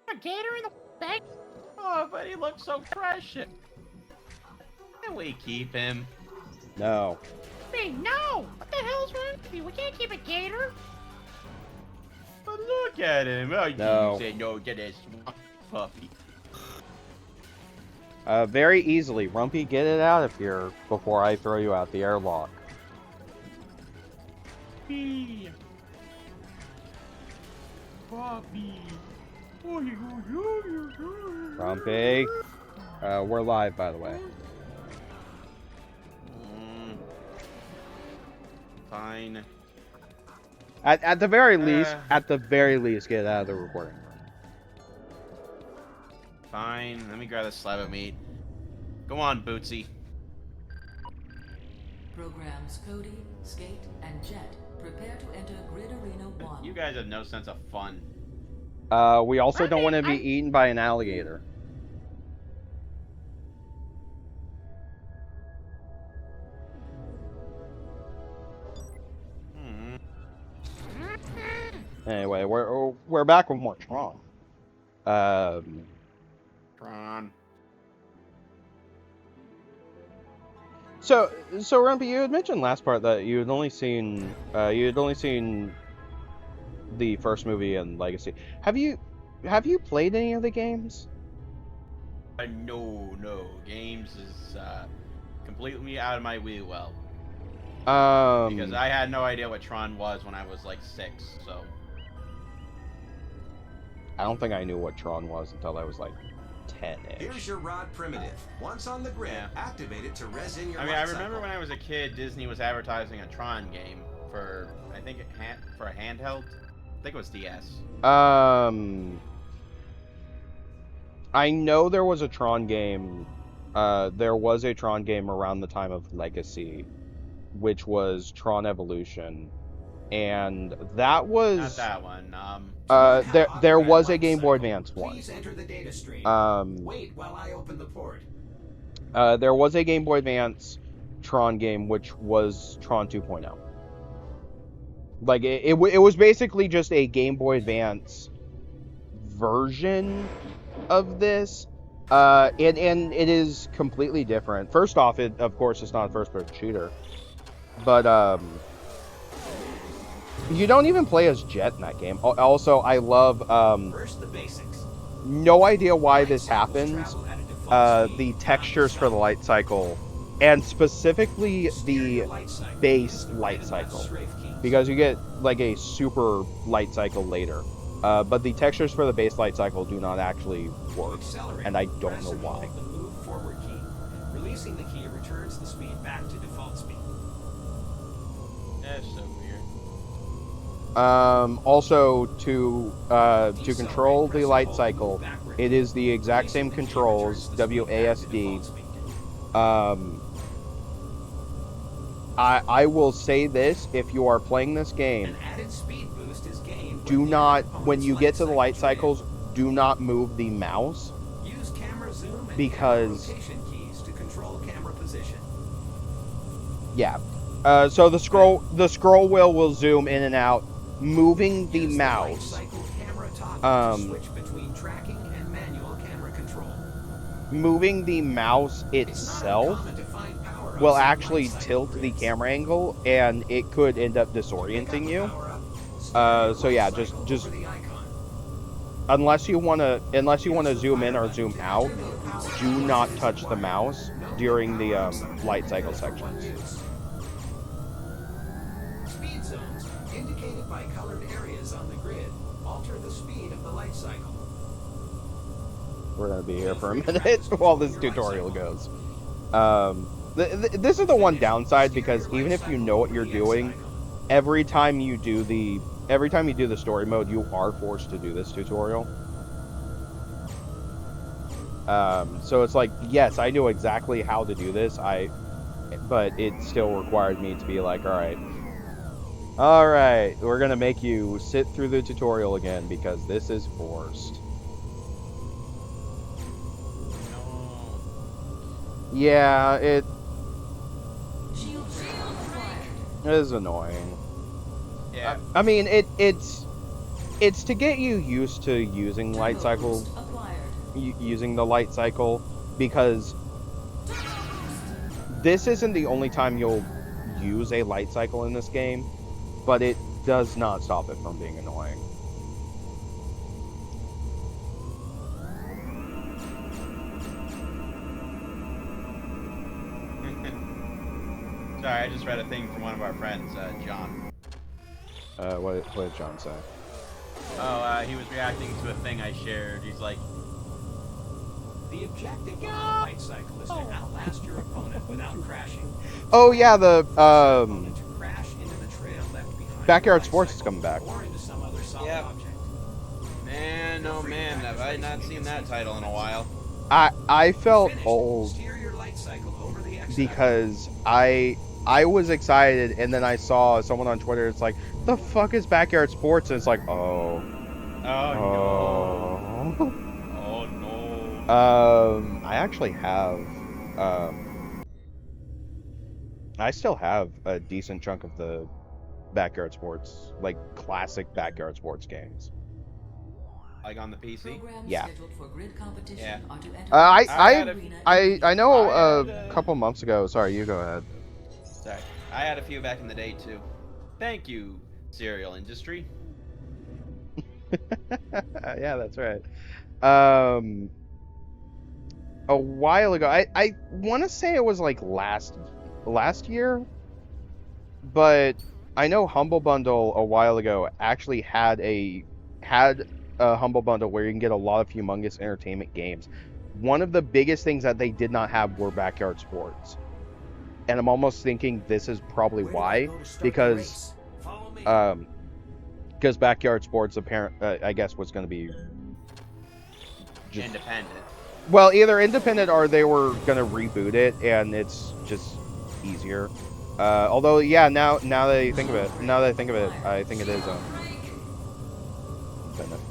A gator in the bag? Oh, but he looks so precious. Can we keep him? No. Hey, no! What the hell's wrong with you? We can't keep a gator. But look at him. Oh, No. you say no to this puppy. Very easily. Rumpy, get it out of here before I throw you out the airlock. Puppy. Puppy. Rumpy. We're live, by the way. Fine. At the very least, get it out of the recording room. Fine. Let me grab this slab of meat. Go on, Bootsy. Programs Cody, Skate, and Jet prepare to enter Grid Arena 1. You guys have no sense of fun. We also don't want to be eaten by an alligator. Anyway, we're back with more Tron. Tron. So Rumpy, you had mentioned last part that you had only seen the first movie and Legacy. Have you played any of the games? No. Games is completely out of my wheel. Because I had no idea what Tron was when I was like 6, so. I don't think I knew what Tron was until I was like 10-ish. Here's your rod primitive. Once on the grid, activate it to res in your I remember when I was a kid, Disney was advertising a Tron game for, I think, for a handheld. I think it was DS. I know there was a Tron game. There was a Tron game around the time of Legacy, which was Tron Evolution, and that was not that one. There was a Game Boy Advance one. Please enter the data stream. Wait while I open the port. There was a Game Boy Advance Tron game, which was Tron 2.0. Like it was basically just a Game Boy Advance version of this, and it is completely different. First off, it of course it's not a first-person shooter, but you don't even play as Jet in that game. Also, I love First, the basics. no idea why this happens. The textures for the light cycle, and specifically the base light cycle, because you get like a super light cycle later. But the textures for the base light cycle do not actually work, and I don't know why. The move forward key. Releasing the key returns the speed back to default speed. That's so weird. Also, to control the light cycle, it is the exact same controls, WASD. I will say this: if you are playing this game, An added speed boost is gained do not, when you get to the light cycles, do not move the mouse, use camera zoom and because rotation keys to control camera position. yeah. So the scroll wheel will zoom in and out. Moving the mouse, Switch between tracking and manual camera control. moving the mouse itself will actually tilt the camera angle, and it could end up disorienting you. So yeah, just unless you wanna zoom in or zoom out, do not touch the mouse during the light cycle sections. Speed zones, indicated by colored areas on the grid, alter the speed of the light cycle. We're gonna be here for a minute while this tutorial goes. This is the one downside, because even if you know what you're doing, every time you do the story mode, you are forced to do this tutorial. So it's like, yes, I knew exactly how to do this, but it still required me to be like, all right, we're gonna make you sit through the tutorial again because this is forced. Yeah, it is annoying. Yeah. I mean, it's it's to get you used to using Lightcycle, using the Lightcycle, because this isn't the only time you'll use a Lightcycle in this game, but it does not stop it from being annoying. Sorry, I just read a thing from one of our friends, John. What did John say? Oh, he was reacting to a thing I shared. He's like, The objective of the Lightcycle is to outlast your opponent without crashing. Oh yeah, the To crash into the trail left behind Backyard the Sports is Lightcycle coming back. or into some other solid Yep. object. man, oh man, have I not seen that title in a while? I felt Finished. old Steer your Lightcycle over the exit. because I was excited, and then I saw someone on Twitter. It's like, the fuck is Backyard Sports? And it's like, oh, Oh oh. no. Oh no. I actually have, I still have a decent chunk of the Backyard Sports, like classic Backyard Sports games. Like on the PC? Yeah. Yeah. I know a couple months ago. Sorry, you go ahead. Sorry. I had a few back in the day too. Thank you, cereal industry. Yeah, that's right. A while ago, I want to say it was like last year, but I know Humble Bundle a while ago actually had a Humble Bundle where you can get a lot of humongous entertainment games. One of the biggest things that they did not have were Backyard Sports, and I'm almost thinking this is probably why, because Backyard Sports I guess was going to be just Independent. well, either independent or they were going to reboot it, and it's just easier. Although, yeah, now that I think of it, I think it is independent.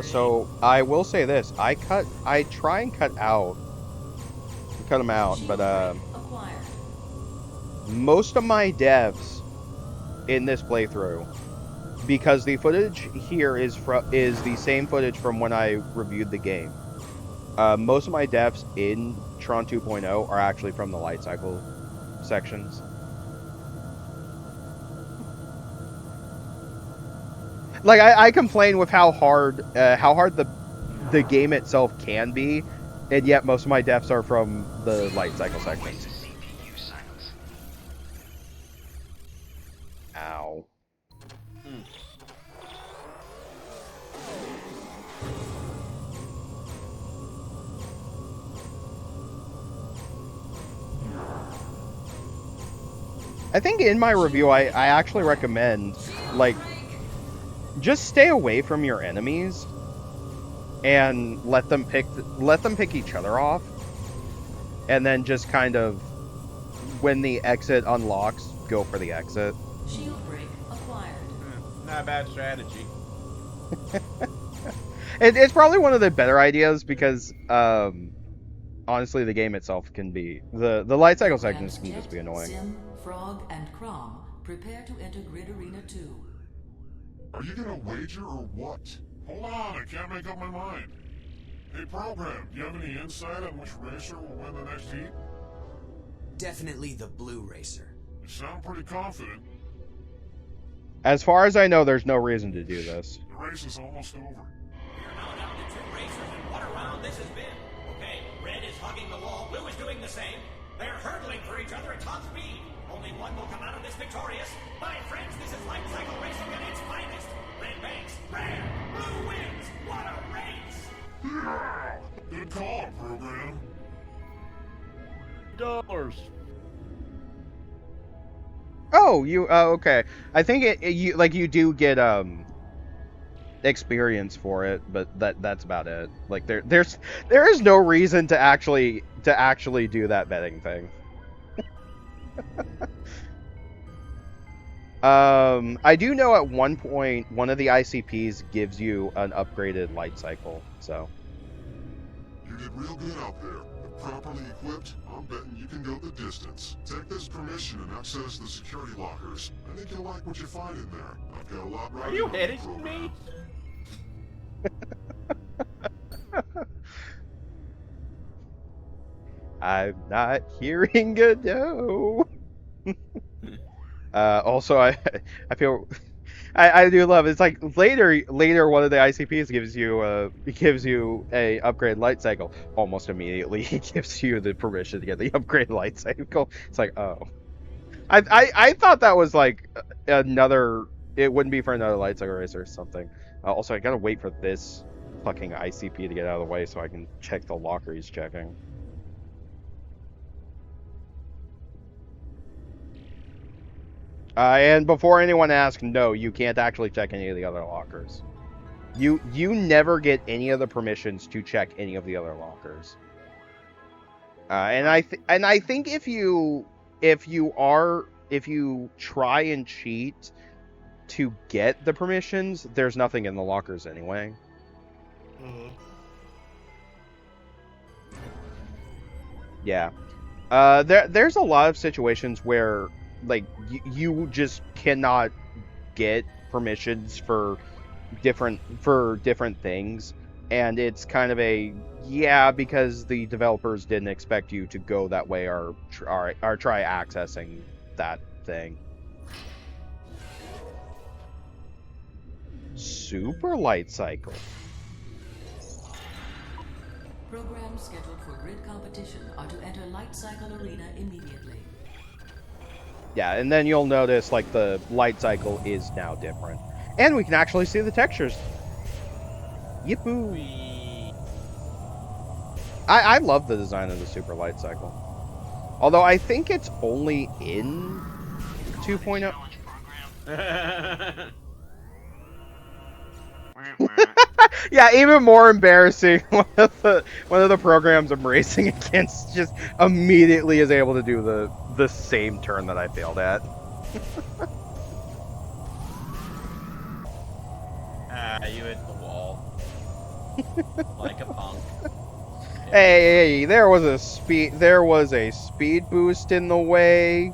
So I will say this: I try and cut them out, but most of my deaths in this playthrough, because the footage here is the same footage from when I reviewed the game. Most of my deaths in Tron 2.0 are actually from the Lightcycle sections. Like I complain with how hard the game itself can be, and yet most of my deaths are from the Lightcycle sections. Ow. I think in my review, I actually recommend, like, just stay away from your enemies and let them pick each other off, and then just kind of, when the exit unlocks, go for the exit. Shield break acquired. Not a bad strategy. It's probably one of the better ideas because, honestly, the game itself can be the Lightcycle sections can just be annoying. Sim, Frog, and Crom prepare to enter Grid Arena 2. Are you gonna wager or what? Hold on, I can't make up my mind. Hey, Program, do you have any insight on which racer will win the next heat? Definitely the blue racer. You sound pretty confident. As far as I know, there's no reason to do this. The race is almost over. We are now down to 2 racers, and what a round this has been. Okay, red is hugging the wall, blue is doing the same. They're hurdling for each other at top speed. Only one will come out of this victorious. My friends, this is Lightcycle racing at its finest. Red banks, red, blue wins. What a race! Good call, Program. $. Oh, you okay. I think you do get experience for it, but that's about it. Like there is no reason to actually do that betting thing. I do know at one point one of the ICPs gives you an upgraded Lightcycle, so You did real good out there. If properly equipped, I'm betting you can go the distance. Take this permission and access the security lockers. I think you'll like what you find in there. I've got a lot right. Are you hitting me? I'm not hearing a no. Also, I feel I do love it's like later one of the ICPs gives you a upgrade light cycle. Almost immediately he gives you the permission to get the upgrade light cycle. It's like, oh, I thought that was like another. It wouldn't be for another light cycle racer or something. Also, I gotta wait for this fucking ICP to get out of the way so I can check the locker he's checking. And before anyone asks, no, you can't actually check any of the other lockers. You never get any of the permissions to check any of the other lockers. And I think if you try and cheat to get the permissions, there's nothing in the lockers anyway. Yeah. There's a lot of situations where like you just cannot get permissions for different things, and it's kind of a because the developers didn't expect you to go that way or try accessing that thing. Super light cycle. Programs scheduled for grid competition are to enter Lightcycle Arena immediately. Yeah, and then you'll notice like the light cycle is now different. And we can actually see the textures. Yippoo! I love the design of the super light cycle. Although I think it's only in 2.0. Yeah, even more embarrassing. One of the programs I'm racing against just immediately is able to do the same turn that I failed at. You hit the wall like a punk. Hey, there was a speed boost in the way.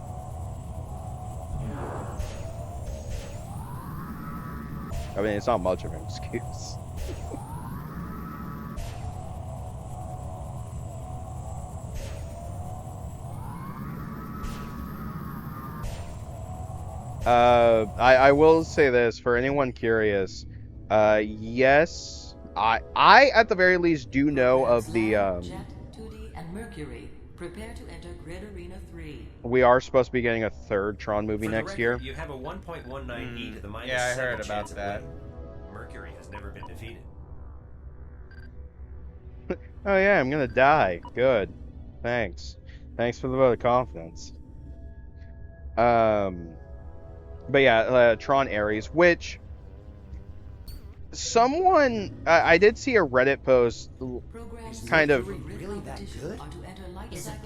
I mean, it's not much of an excuse. I will say this for anyone curious. Yes, I at the very least do know of the Jet, 2D, and Mercury. Prepare to enter Grid Arena 3. We are supposed to be getting a third Tron movie next year. You have a 1.19 to the minus Yeah, I 7 heard about chance of that. winning. Mercury has never been defeated. Oh yeah, I'm gonna die. Good. Thanks for the vote of confidence. But yeah, Tron Ares, which someone I did see a Reddit post kind of Really that good?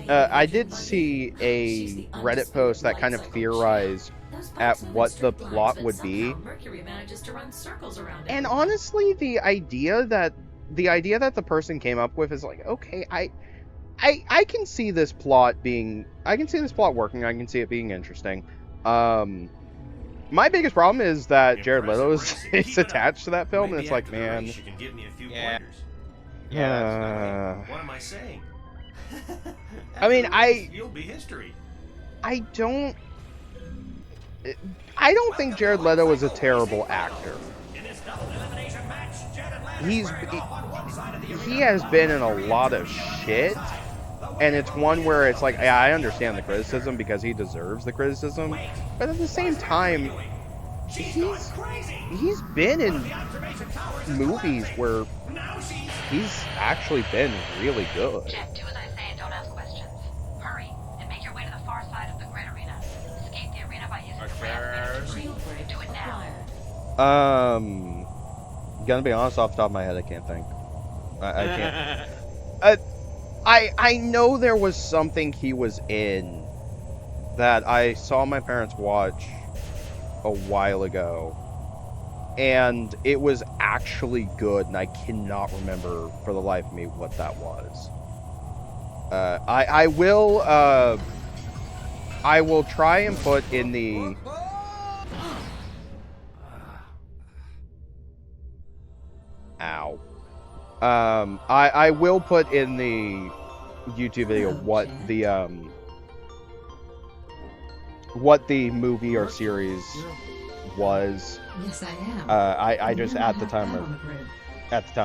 I did see a Reddit post that kind of theorized at what the plot would be. Mercury manages to run circles around it. And honestly, the idea that the person came up with is like, okay, I can see this plot working. I can see it being interesting. My biggest problem is that Jared Leto is attached to that film, and it's like, man. You can give me a few Yeah. pointers. What am I saying? I mean, You'll be history. I don't think Jared Leto is a terrible actor. He has been in a lot of shit, and it's one where it's like, yeah, I understand the criticism because he deserves the criticism, but at the same time, he's been in movies where he's actually been really good. Jet, do as I say and don't ask questions. Hurry, and make your way to the far side of the grid arena. Escape the arena by using the ramp. Shield break Do it now. acquired. Gonna be honest, off the top of my head, I can't think. I can't. I know there was something he was in that I saw my parents watch a while ago, and it was actually good, and I cannot remember for the life of me what that was. I will try and put in the... Ow. I will put in the YouTube video what the movie or series was. Yes, I am. I just at the time of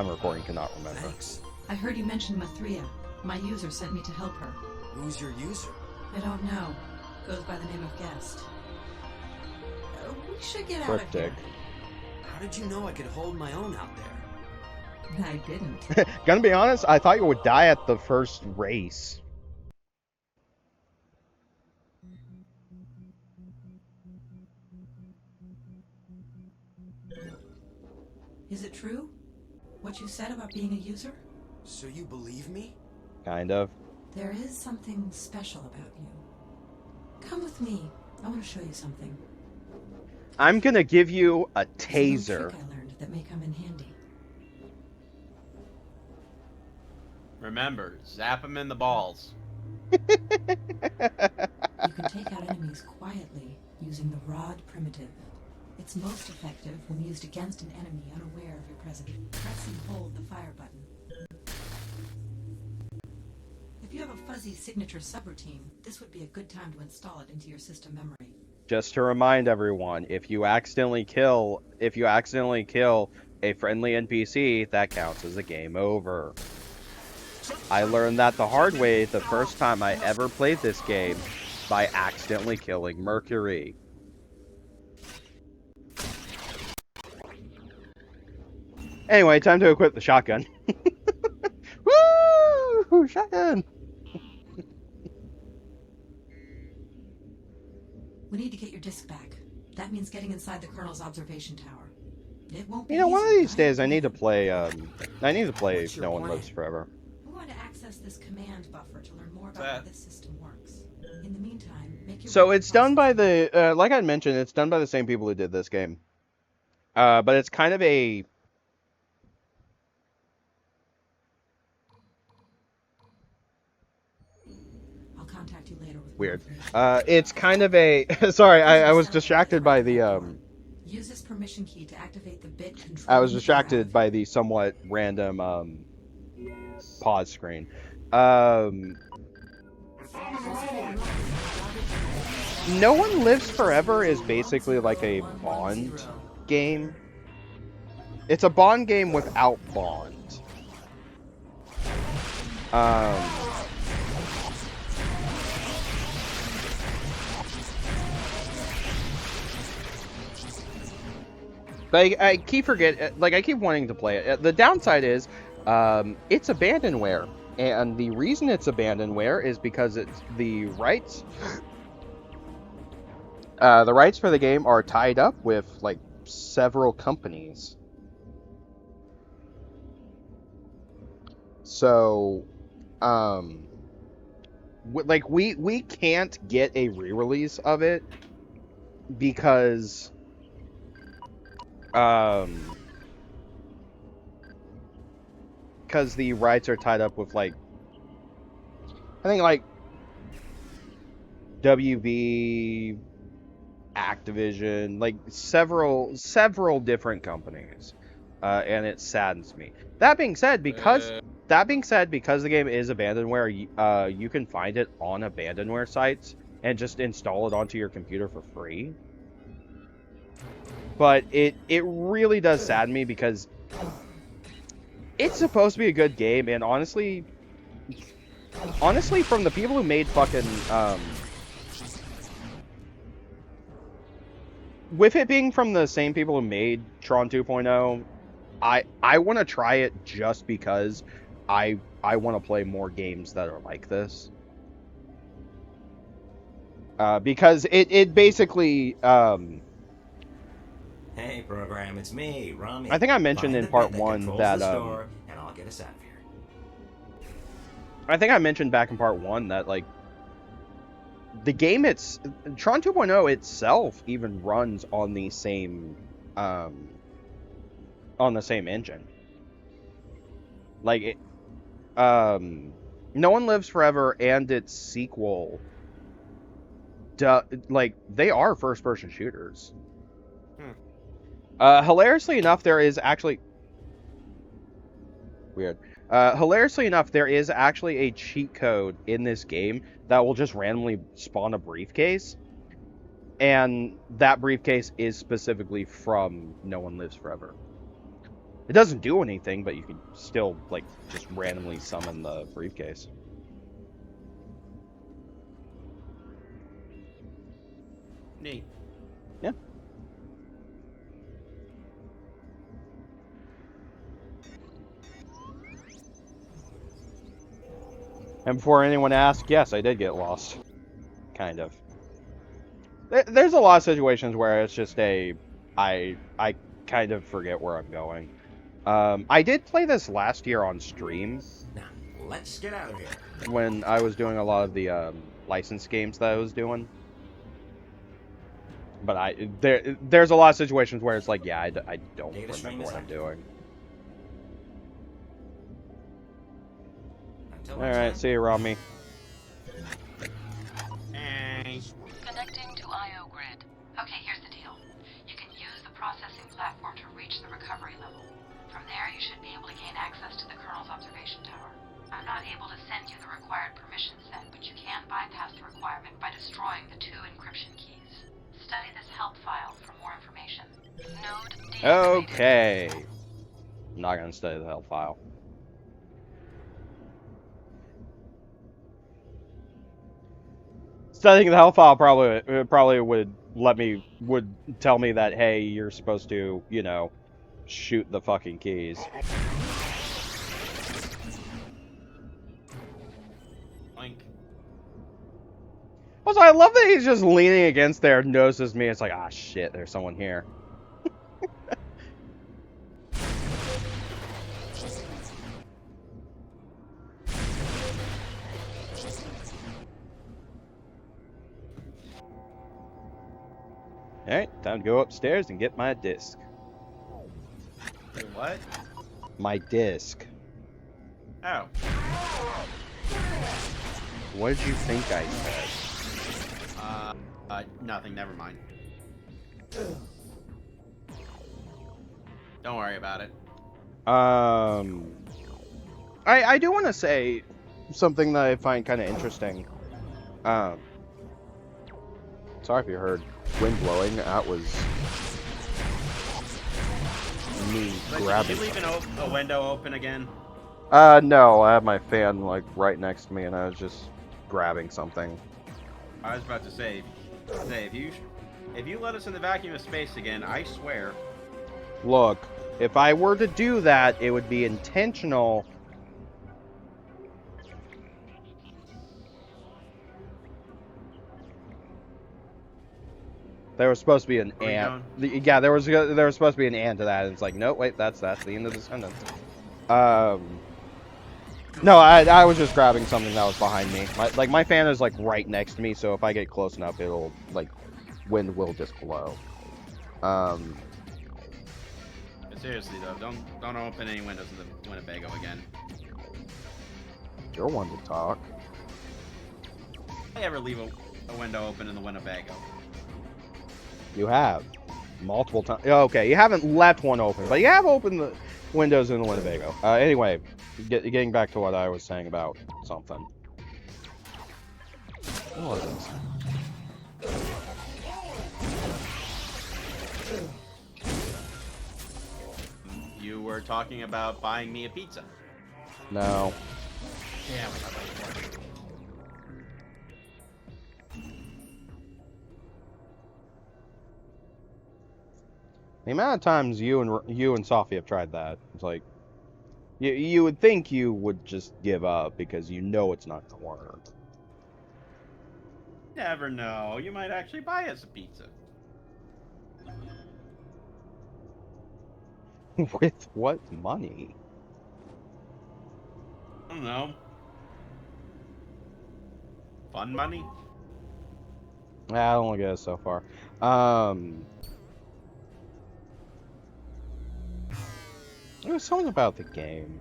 recording cannot remember. Thanks. I heard you mention Mathria. My user sent me to help her. Who's your user? I don't know. Goes by the name of Guest. We should get out of Cryptic. here. How did you know I could hold my own out there? I didn't. Gonna be honest, I thought you would die at the first race. Is it true? What you said about being a user? So you believe me? Kind of. There is something special about you. Come with me. I want to show you something. I'm gonna give you a It's a taser. trick I learned that may come in handy. Remember, zap him in the balls. You can take out enemies quietly using the rod primitive. It's most effective when used against an enemy unaware of your presence. Press and hold the fire button. If you have a fuzzy signature subroutine, this would be a good time to install it into your system memory. Just to remind everyone, if you accidentally kill a friendly NPC, that counts as a game over. I learned that the hard way the first time I ever played this game by accidentally killing Mercury. Anyway, time to equip the shotgun. Woo! Shotgun! We need to get your disk back. That means getting inside the Colonel's observation tower. It won't be You know, one of easy, these but days I need to play, What's your No One plan? Lives Forever. we want to access this command buffer to learn more about how this system works. In the meantime, make your So way it's across done by the, like I mentioned, it's done by the same people who did this game. But it's kind of a... I'll contact you later with Weird. more information. It's kind of a... Sorry, I was distracted by the, Use this permission key to activate the bit control. I was distracted by the somewhat random, pause screen. No One Lives Forever is basically like a Bond game. It's a Bond game without Bond. But I keep I keep wanting to play it. The downside is, it's abandonware, and the reason it's abandonware is because the rights for the game are tied up with like several companies. So, we can't get a re-release of it because the rights are tied up with I think WB, Activision, several different companies, and it saddens me. That being said, because the game is abandonware, you can find it on abandonware sites and just install it onto your computer for free. But it really does sadden me because it's supposed to be a good game, and honestly, from the people who made fucking, with it being from the same people who made Tron 2.0, I want to try it just because I want to play more games that are like this. Because it basically, Hey, program, it's me, Rami. I think I mentioned in part one that, and I'll get us out of here. I think I mentioned back in part one that, the game, Tron 2.0 itself even runs on the same on the same engine. Like, No One Lives Forever and its sequel, like, they are first-person shooters. Hilariously enough, there is actually... Weird. Hilariously enough, there is actually a cheat code in this game that will just randomly spawn a briefcase. And that briefcase is specifically from No One Lives Forever. It doesn't do anything, but you can still, like, just randomly summon the briefcase. Neat. Yeah. And before anyone asks, yes, I did get lost. Kind of. There's a lot of situations where it's just I kind of forget where I'm going. I did play this last year on stream. Now, let's get out of here. When I was doing a lot of the licensed games that I was doing. But there's a lot of situations where it's like, yeah, I don't remember what I'm doing. Alright, see you, Rami. Connecting to IO grid. Okay, here's the deal. You can use the processing platform to reach the recovery level. From there, you should be able to gain access to the Colonel's observation tower. I'm not able to send you the required permission set, but you can bypass the requirement by destroying the 2 encryption keys. Study this help file for more information. Node deactivated. Okay. I'm not gonna study the help file. Studying the help file probably would tell me that, hey, you're supposed to, you know, shoot the fucking keys. Oink. Also, I love that he's just leaning against there, notices me. It's like, ah, shit, there's someone here. Alright, time to go upstairs and get my disc. Wait, what? My disc. Oh. What did you think I said? Nothing, never mind. Don't worry about it. I do want to say something that I find kind of interesting. Sorry if you heard wind blowing. That was me grabbing. Did you leave a window open again? No, I have my fan like right next to me, and I was just grabbing something. I was about to say if you let us in the vacuum of space again, I swear. Look, if I were to do that, it would be intentional. There was supposed to be an and. Yeah, there was supposed to be an and to that. And it's like, no, wait, that's the end of the sentence. No, I was just grabbing something that was behind me. My fan is like right next to me, so if I get close enough, it'll like wind will just blow. But seriously though, don't open any windows in the Winnebago again. You're one to talk. I ever leave a window open in the Winnebago? You have multiple times. Okay, you haven't left one open, but you have opened the windows in the Winnebago. Anyway, getting back to what I was saying about something. What was this? You were talking about buying me a pizza. No. Damn it. The amount of times you and Sophie have tried that, it's like you would think you would just give up because you know it's not gonna work. Never know. You might actually buy us a pizza. With what money? I don't know. Fun money? I don't get it so far. There was something about the game.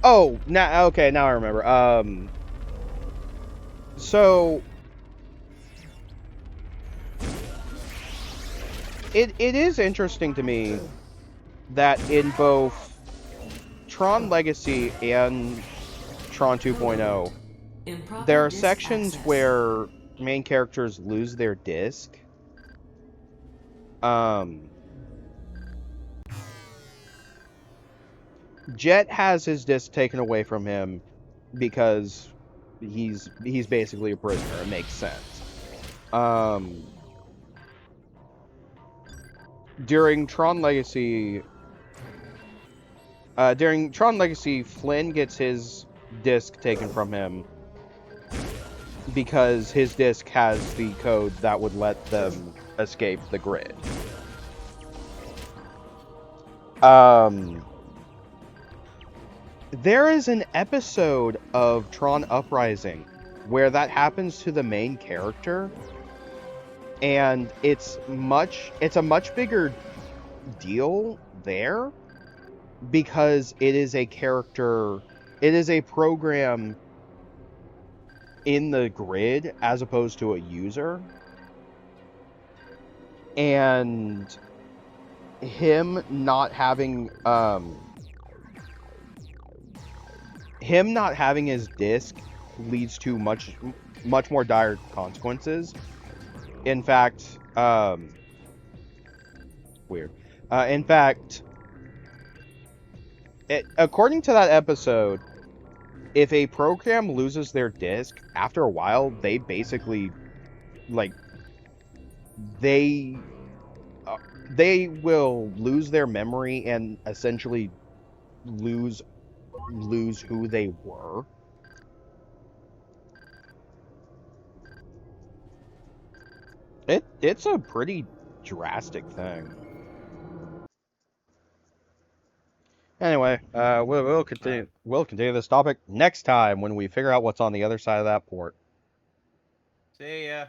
Oh, now I remember. So it is interesting to me that in both Tron Legacy and Tron 2.0, there are sections where main characters lose their disc. Jet has his disc taken away from him because he's basically a prisoner. It makes sense. During Tron Legacy, Flynn gets his disc taken from him because his disc has the code that would let them escape the grid. There is an episode of Tron Uprising where that happens to the main character, and it's a much bigger deal there because it is a program in the grid as opposed to a user, and him not having his disc leads to much more dire consequences. In fact, according to that episode, if a program loses their disc, after a while, they basically, they will lose their memory and essentially lose who they were. It's a pretty drastic thing. Anyway, we'll continue this topic next time when we figure out what's on the other side of that port. See ya.